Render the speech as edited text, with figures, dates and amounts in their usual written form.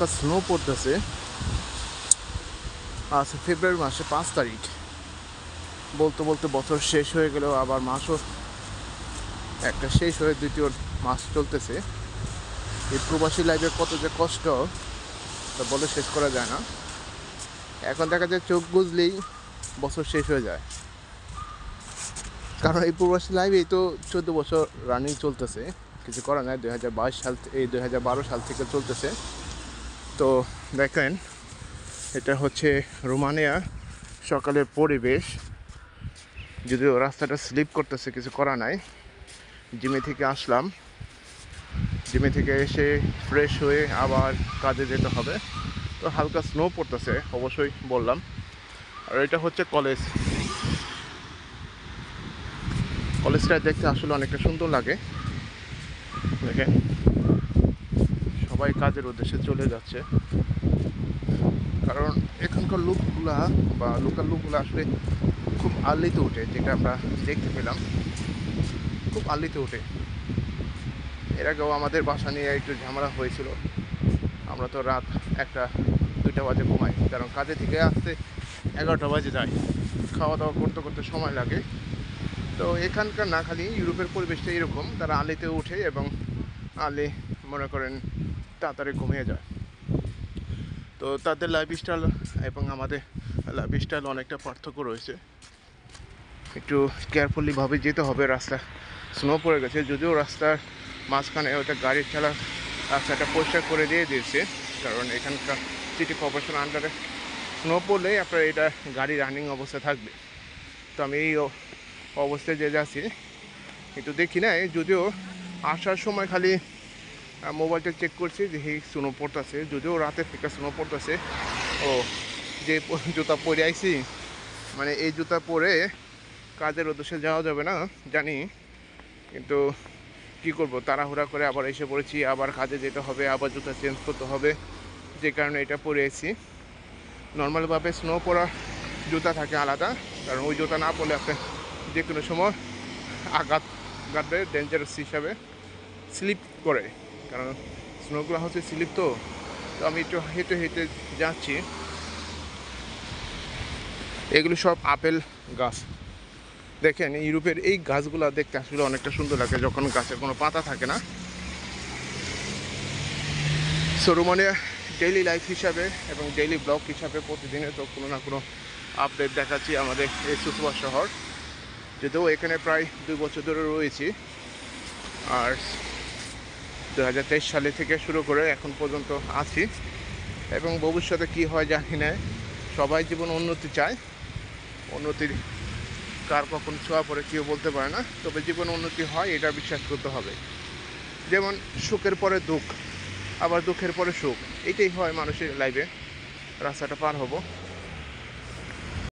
হালকা স্নো পড়তেছে। আজ ফেব্রুয়ারি মাসে 5 তারিখ। বলতে বলতে বছর শেষ হয়ে গেলেও আবার মাসও একটা শেষ হয়ে দ্বিতীয় মাস চলতেছে। এই প্রবাসী লাইফে কত যে কষ্ট তা বলে শেষ করা যায় না। এখন দেখা যায় চোখ বুঝলেই বছর শেষ হয়ে যায়, কারণ এই প্রবাসী লাইফ এই তো 14 বছর রানিং চলতেছে। কিছু করা নাই, 2012 সাল থেকে চলতেছে। তো দেখেন, এটা হচ্ছে রোমানিয়া সকালের পরিবেশ। যদিও রাস্তাটা স্লিপ করতেছে, কিছু করা নাই। জিমে থেকে আসলাম, জিমে থেকে এসে ফ্রেশ হয়ে আবার কাজে যেতে হবে। তো হালকা স্নো পড়তেছে অবশ্যই বললাম। আর এটা হচ্ছে কলেজটা দেখতে আসলে অনেকটা সুন্দর লাগে। দেখেন, সবাই কাজের উদ্দেশ্যে চলে যাচ্ছে, কারণ এখানকার লোকগুলা বা লোকাল লোকগুলো আসলে খুব আর্লিতে ওঠে। যেটা আমরা দেখতে পেলাম, খুব আর্লিতে ওঠে। এর আগেও আমাদের বাসা নিয়ে একটু ঝামেলা হয়েছিল। আমরা তো রাত 1-2টা বাজে ঘুমাই, কারণ কাজে থেকে আসতে 11টা বাজে যায়। খাওয়া দাওয়া করতে করতে সময় লাগে। তো এখানকার না খালি ইউরোপের পরিবেশটা এরকম, তারা আর্লিতে ওঠে এবং আর্লি মনে করেন তাড়াতাড়ি ঘুমিয়ে যায়। তো তাদের লাইফস্টাইল এবং আমাদের লাইফস্টাইল অনেকটা পার্থক্য রয়েছে। একটু কেয়ারফুলিভাবে যেতে হবে। রাস্তা স্নো পড়ে গেছে, যদিও রাস্তার মাঝখানে ওটা গাড়ি চালার রাস্তাটা পরিষ্কার করে দিয়ে দিয়েছে, কারণ এখানকার সিটি কর্পোরেশন আন্ডারে স্নো পড়লেই আপনার এটা গাড়ি রানিং অবস্থায় থাকবে। তো আমি এই অবস্থায় যে যাচ্ছি, একটু দেখি না, যদিও আসার সময় খালি মোবাইলটা চেক করছি যে এই স্নো পড়তেছে, যদিও রাতে থেকে স্নো পড়তেছে। ও যে জুতা পরে আইছি, মানে এই জুতা পরে কাজের উদ্দেশ্যে যাওয়া যাবে না জানি, কিন্তু কী করবো, তাড়াহুড়া করে আবার এসে পড়েছি। আবার কাজে যেতে হবে, আবার জুতা চেঞ্জ করতে হবে, যে কারণে এটা পরে এসেছি। নর্মালভাবে স্নো পরা জুতা থাকে আলাদা, কারণ ওই জুতা না পরলে আপনি যে কোনো সময় আঘাত কাটবে, ডেঞ্জারাস হিসাবে স্লিপ করে, কারণ স্নোগুলো হচ্ছে স্লিপ। তো আমি একটু হেঁটে হেঁটে যাচ্ছি। এগুলো সব আপেল গাছ। দেখেন, ইউরোপের এই গাছগুলো দেখতে আসলে অনেকটা সুন্দর লাগে যখন গাছের কোনো পাতা থাকে না। সো রোমানিয়া ডেইলি লাইফ হিসাবে এবং ডেইলি ব্লগ হিসাবে প্রতিদিনে তো কোনো না কোনো আপডেট দেখাচ্ছি আমাদের এই সুসুয়া শহর। যদিও এখানে প্রায় 2 বছর ধরে রয়েছি, আর 2023 সালে থেকে শুরু করে এখন পর্যন্ত আছি, এবং ভবিষ্যতে কী হয় জানি না। সবাই জীবন উন্নতি চায়, উন্নতির কার কখন ছোঁয়া পড়ে কেউ বলতে পারে না, তবে জীবন উন্নতি হয় এটা বিশ্বাস করতে হবে। যেমন সুখের পরে দুঃখ, আবার দুঃখের পরে সুখ, এটাই হয় মানুষের লাইফে। রাস্তাটা পার হব।